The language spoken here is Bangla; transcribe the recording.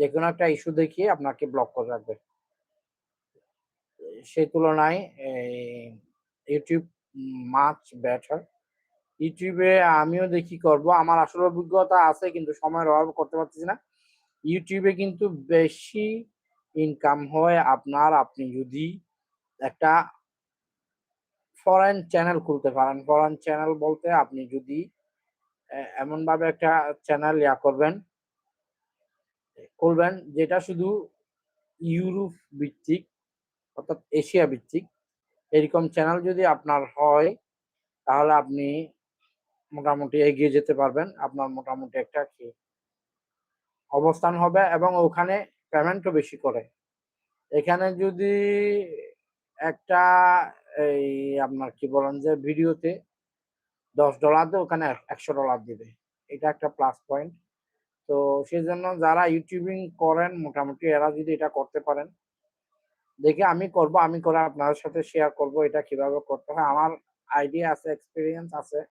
যেকোনো একটা ইস্যু দেখিয়ে আপনাকে ব্লক করে রাখবে। সেই তুলনায় YouTube মাচ বেটার। YouTube এ আমিও দেখি করব। আমার আসলে অভিজ্ঞতা আছে কিন্তু সময়ের অভাবে করতে পারতেছি না। YouTube এ কিন্তু বেশি ইনকাম হয় আপনি যদি একটা ফরেন চ্যানেল খুলতে পারেন। ফরেন চ্যানেল বলতে আপনি যদি এমনভাবে একটা চ্যানেল খুলবেন যেটা শুধু ইউরোপ ভিত্তিক অর্থাৎ এশিয়া ভিত্তিক। এরকম চ্যানেল যদি আপনার হয় তাহলে আপনি মোটামুটি এগিয়ে যেতে পারবেন। আপনার মোটামুটি একটা অবস্থান হবে এবং ওখানে পেমেন্টও বেশি করে। এখানে যদি একটা এই আপনার কি বলেন যে ভিডিওতে $10 দেয় ওখানে $100 দিবে। এটা একটা প্লাস পয়েন্ট। তো সেজন্য যারা ইউটিউবিং করেন মোটামুটি এরা যদি এটা করতে পারেন, দেখি আমি করব। আমি করে আপনাদের সাথে শেয়ার করব এটা কিভাবে করতে হয়। আমার আইডিয়া আছে, এক্সপেরিয়েন্স আছে।